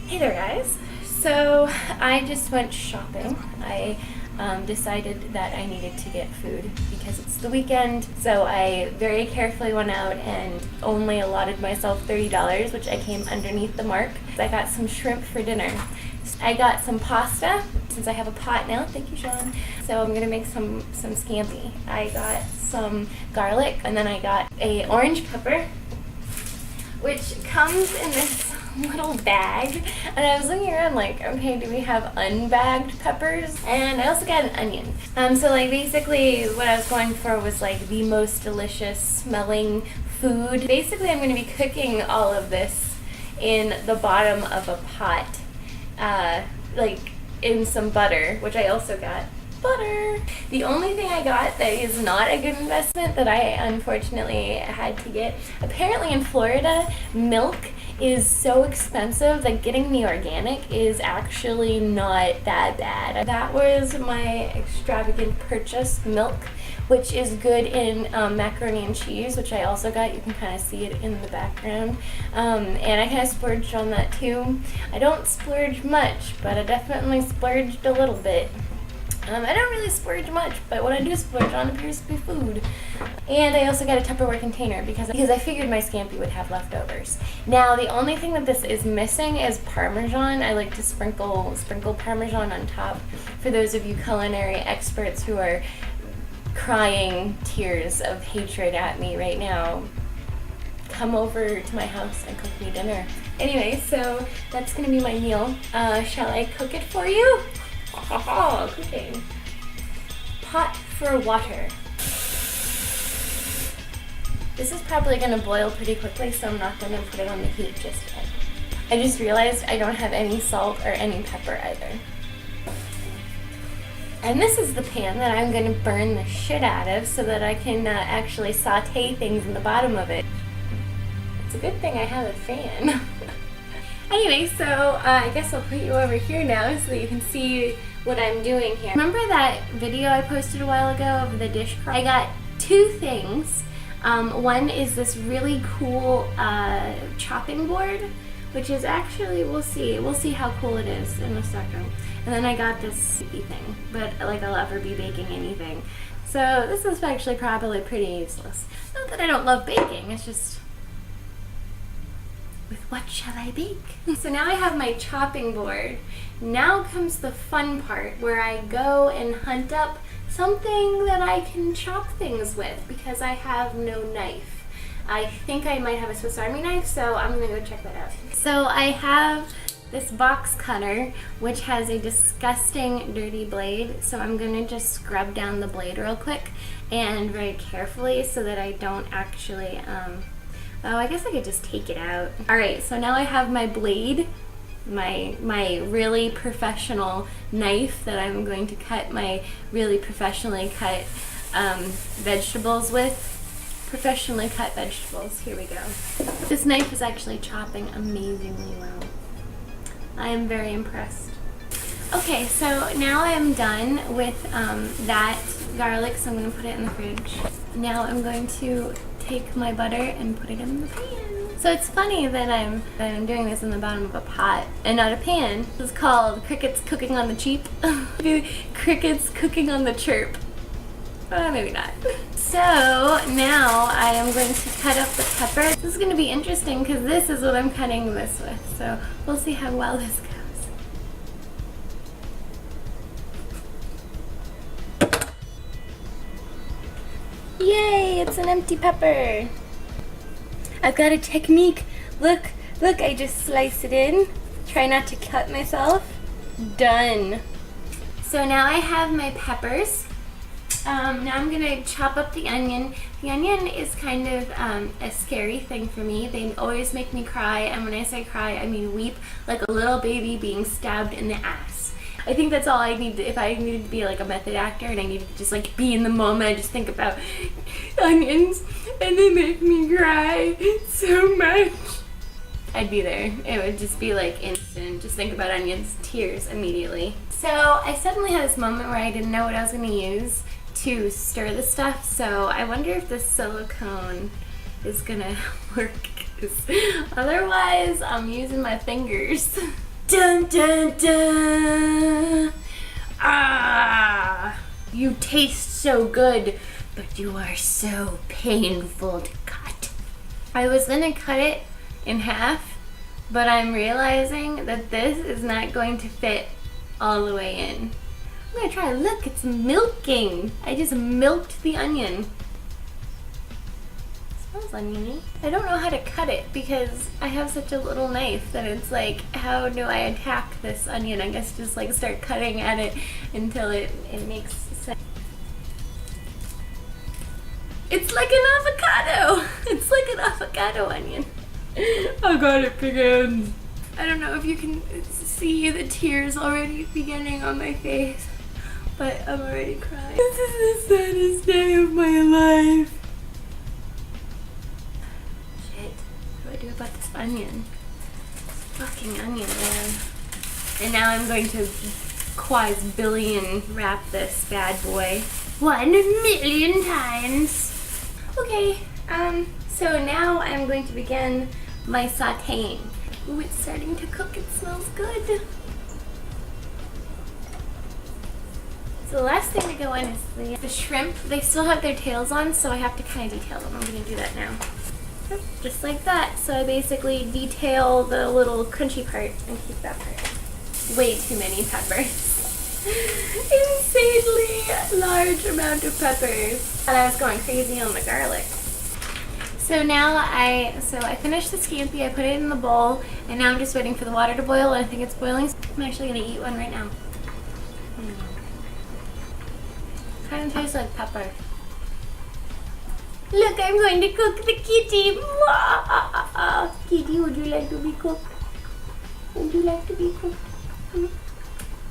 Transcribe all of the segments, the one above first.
Hey there guys. So I just went shopping. I decided that I needed to get food because it's the weekend. So I very carefully went out and only allotted myself $30, which I came underneath the mark. I got some shrimp for dinner. I got some pasta, since I have a pot now. Thank you, Sean. So I'm gonna make some scampi. I got some garlic, and then I got a orange pepper, which comes in this little bag. And I was looking around like, okay, do we have unbagged peppers? And I also got an onion. So like basically what I was going for was like the most delicious smelling food. Basically I'm gonna be cooking all of this in the bottom of a pot, like in some butter, which I also got butter. The only thing I got that is not a good investment that I unfortunately had to get, apparently in Florida, milk is so expensive that getting the organic is actually not that bad. That was my extravagant purchase, milk, which is good in macaroni and cheese, which I also got. You can kind of see it in the background. And I kind of splurged on that too. I don't splurge much, but I definitely splurged a little bit. I don't really splurge much, but what I do splurge on appears to be food. And I also got a Tupperware container because I figured my scampi would have leftovers. Now, the only thing that this is missing is Parmesan. I like to sprinkle Parmesan on top. For those of you culinary experts who are crying tears of hatred at me right now, come over to my house and cook me dinner. Anyway, so that's gonna be my meal. Shall I cook it for you? Cooking. Pot for water. This is probably going to boil pretty quickly, so I'm not going to put it on the heat just yet. I just realized I don't have any salt or any pepper either. And this is the pan that I'm going to burn the shit out of so that I can actually saute things in the bottom of it. It's a good thing I have a fan. Anyway, so I guess I'll put you over here now so that you can see what I'm doing here. Remember that video I posted a while ago of the dish crawl? I got two things. One is this really cool chopping board, which is actually, we'll see how cool it is in a second. And then I got this thing, but like I'll ever be baking anything. So this is actually probably pretty useless. Not that I don't love baking, it's just, with what shall I bake? So now I have my chopping board. Now comes the fun part where I go and hunt up something that I can chop things with because I have no knife. I think I might have a Swiss Army knife, so I'm gonna go check that out. So I have this box cutter, which has a disgusting dirty blade, so I'm gonna just scrub down the blade real quick and very carefully so that I don't actually, oh, I guess I could just take it out. Alright, so now I have my blade, my really professional knife that I'm going to cut my really professionally cut vegetables with. Professionally cut vegetables, here we go. This knife is actually chopping amazingly well. I am very impressed. Okay, so now I'm done with that garlic, so I'm going to put it in the fridge. Now I'm going to take my butter and put it in the pan. So it's funny that I'm doing this in the bottom of a pot and not a pan. This is called Cricket's Cooking on the Cheap. Cricket's Cooking on the Cherp. Maybe not. So now I am going to cut up the pepper. This is going to be interesting because this is what I'm cutting this with. So we'll see how well this goes. Yay, it's an empty pepper. I've got a technique. Look, I just slice it in. Try not to cut myself. Done. So now I have my peppers. Now I'm gonna chop up the onion. The onion is kind of a scary thing for me. They always make me cry, and when I say cry, I mean weep like a little baby being stabbed in the ass. I think that's all I need. If I needed to be like a method actor and I needed to just like be in the moment, I just think about onions and they make me cry so much. I'd be there. It would just be like instant. Just think about onions, tears immediately. So I suddenly had this moment where I didn't know what I was going to use to stir the stuff, so I wonder if this silicone is gonna work. Otherwise, I'm using my fingers. Dun dun dun! Ah! You taste so good, but you are so painful to cut. I was gonna cut it in half, but I'm realizing that this is not going to fit all the way in. I'm gonna try. Look, it's milking. I just milked the onion. Smells oniony. I don't know how to cut it because I have such a little knife that it's like, how do I attack this onion? I guess just like start cutting at it until it makes sense. It's like an avocado. It's like an avocado onion. I got it, big hands. I don't know if you can see the tears already beginning on my face, but I'm already crying. This is the saddest day of my life. Shit, what do I do about this onion? Fucking onion, man. And now I'm going to quadrillion wrap this bad boy 1,000,000 times. Okay, so now I'm going to begin my sauteing. Ooh, it's starting to cook. It smells good. So the last thing to go in is the shrimp. They still have their tails on, so I have to kind of detail them. I'm going to do that now. Just like that. So I basically detail the little crunchy part and keep that part. Way too many peppers. Insanely large amount of peppers. And I was going crazy on the garlic. So now I finished the scampi, I put it in the bowl, and now I'm just waiting for the water to boil, and I think it's boiling. I'm actually gonna eat one right now. Kind of tastes like pepper. Look, I'm going to cook the kitty. Kitty, would you like to be cooked? Would you like to be cooked?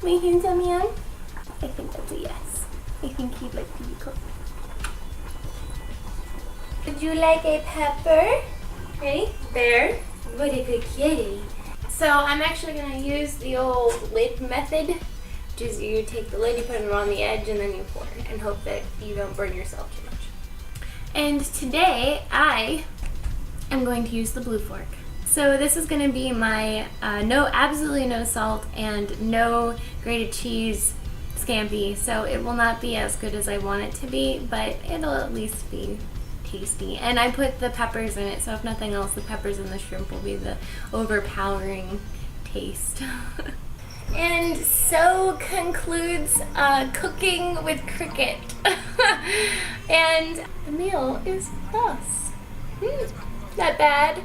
My handsome young? I think that's a yes. I think he'd like to be cooked. Would you like a pepper? Ready? There. What a good kitty. So I'm actually going to use the old lid method. Which is you take the lid, you put it on the edge, and then you pour. And hope that you don't burn yourself too much. And today I am going to use the blue fork. So this is going to be my absolutely no salt and no grated cheese scampi. So it will not be as good as I want it to be, but it'll at least be tasty. And I put the peppers in it, so if nothing else, the peppers and the shrimp will be the overpowering taste. And so concludes cooking with Kricket. And the meal is thus. Not bad.